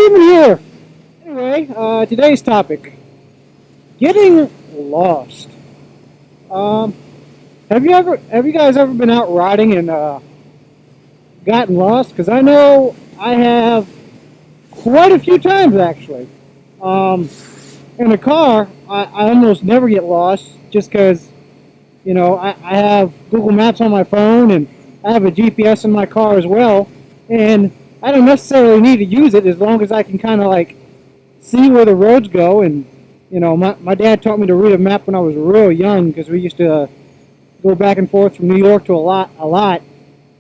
even here. Anyway, today's topic: getting lost. Um, have you guys ever been out riding and gotten lost? Because I know I have quite a few times actually. Um, in a car, I almost never get lost just because I have Google Maps on my phone and I have a GPS in my car as well, and I don't necessarily need to use it as long as I can kind of like see where the roads go. And my dad taught me to read a map when I was real young because we used to go back and forth from New York to a lot,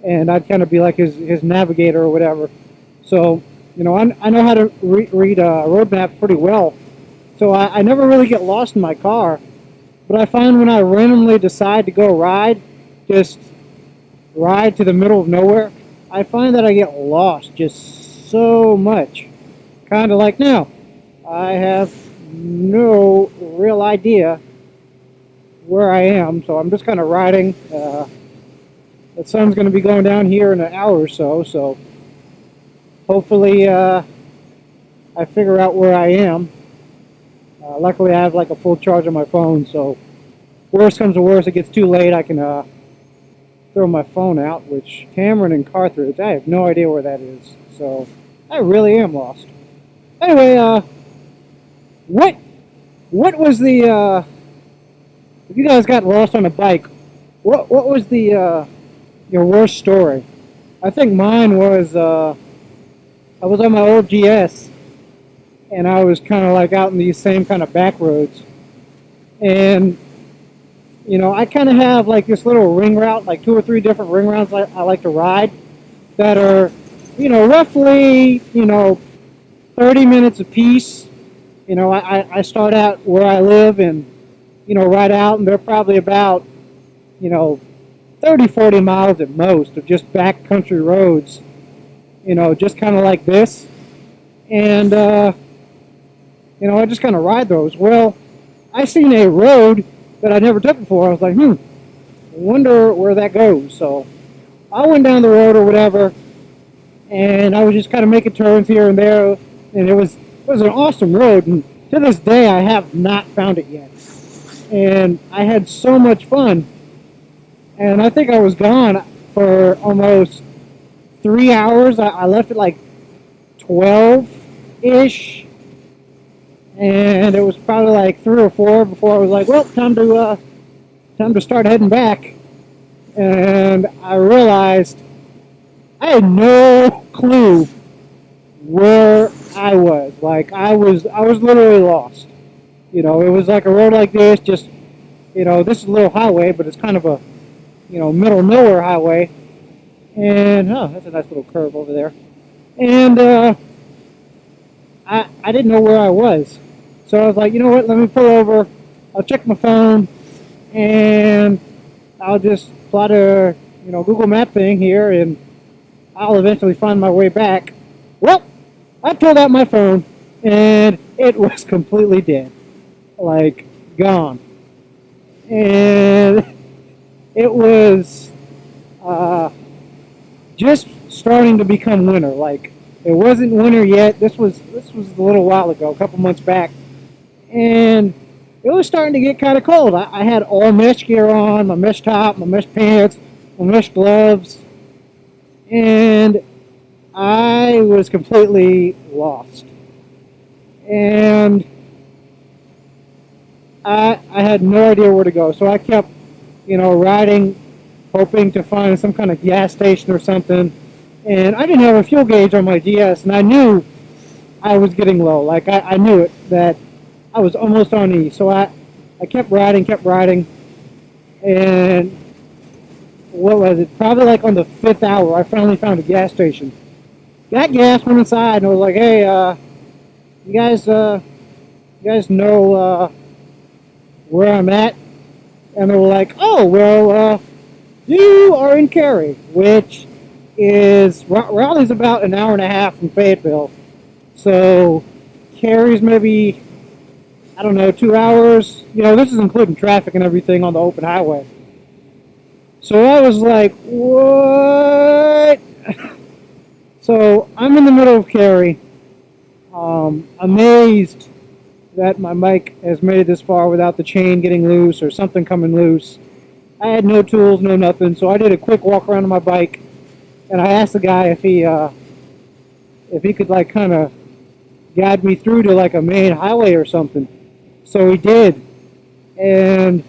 and I'd kind of be like his navigator or whatever. So I know how to read road maps pretty well. So I never really get lost in my car. But I find when I randomly decide to go ride, just ride to the middle of nowhere, I find that I get lost just so much. Kind of like now. I have no real idea where I am, so I'm just kind of riding. The sun's going to be going down here in an hour or so, so hopefully I figure out where I am. Luckily, I have like a full charge on my phone, so worst comes to worst, it gets too late, I can throw my phone out, which Cameron and Carthage, I have no idea where that is, so I really am lost. Anyway, what what was the if you guys got lost on a bike, what was the your worst story? I think mine was I was on my old GS and I was kind of like out in these same kind of back roads, and I kind of have like this little ring route, like two or three different ring routes I like to ride that are roughly 30 minutes apiece. I start out where I live and ride out, and they're probably about you know 30-40 miles at most of just back country roads, just kind of like this. And I just kind of ride those. Well, I seen a road that I never took before. I was like, I wonder where that goes. So I went down the road or whatever, and I was just kind of making turns here and there, and it was an awesome road. And to this day, I have not found it yet. And I had so much fun, and I think I was gone for almost 3 hours. I left at like 12 ish, and it was probably like 3 or 4 before I was like, well, time to start heading back. And I realized I had no clue where I was. Like I was literally lost. It was like a road like this, just this is a little highway, but it's kind of a middle nowhere highway. And oh, that's a nice little curve over there. And I didn't know where I was. So I was like, you know what, let me pull over, I'll check my phone, and I'll just plot a Google Map thing here, and I'll eventually find my way back. Well, I pulled out my phone, and it was completely dead. Like, gone. And it was just starting to become winter. Like, it wasn't winter yet. This was a little while ago, a couple months back, and it was starting to get kind of cold. I had all mesh gear on, my mesh top, my mesh pants, my mesh gloves, and I was completely lost. And I had no idea where to go, so I kept riding, hoping to find some kind of gas station or something. And I didn't have a fuel gauge on my GS, and I knew I was getting low. Like I knew it that I was almost on E. So I kept riding, and what was it? Probably like on the 5th hour, I finally found a gas station. Got gas, went inside, and I was like, "Hey, you guys know where I'm at?" And they were like, "Oh, well, you are in Cary, which is Raleigh's about an hour and a half from Fayetteville. So Cary's maybe, I don't know, 2 hours. This is including traffic and everything on the open highway." So I was like, "What?" So I'm in the middle of Cary, Amazed that my bike has made it this far without the chain getting loose or something coming loose. I had no tools, no nothing, so I did a quick walk around on my bike, and I asked the guy if he could like kind of guide me through to like a main highway or something. So he did, and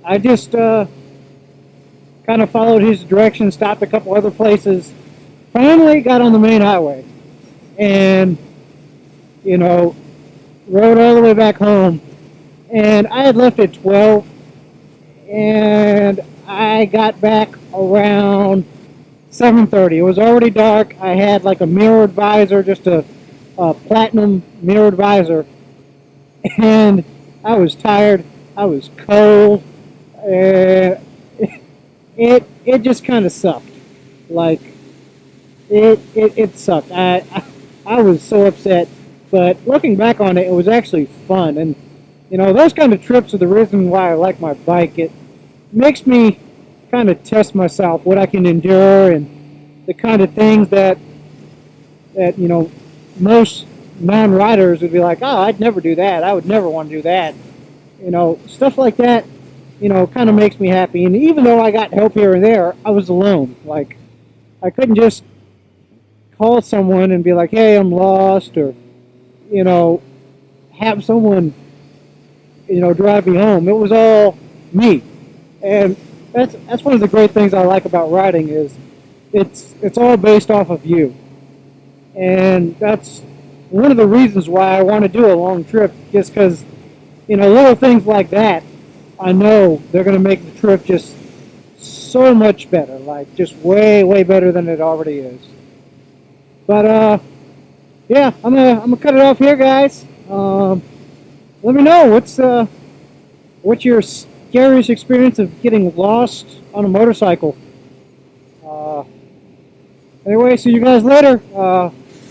I just kind of followed his direction, stopped a couple other places, finally got on the main highway, and you know, rode all the way back home. And I had left at 12, and I got back around 7:30. It was already dark. I had like a mirrored visor, just a platinum mirrored visor, and I was tired. I was cold, and it just kind of sucked. Like it sucked. I was so upset. But looking back on it, it was actually fun, and you know those kind of trips are the reason why I like my bike. It makes me kind of test myself, what I can endure, and the kind of things that you know most non-riders would be like, oh, I'd never do that. I would never want to do that. You know, stuff like that. You know, kind of makes me happy. And even though I got help here and there, I was alone. Like I couldn't just call someone and be like, hey, I'm lost, or you know, have someone, you know, drive me home. It was all me, and that's one of the great things I like about riding is it's all based off of you, and that's one of the reasons why I want to do a long trip, just because you know little things like that, I know they're going to make the trip just so much better, like just way better than it already is. But yeah, I'm gonna cut it off here, guys. Let me know what's your scariest experience of getting lost on a motorcycle. Uh, anyway, see you guys later.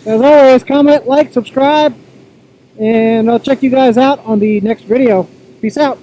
As always, comment, like, subscribe, and I'll check you guys out on the next video. Peace out.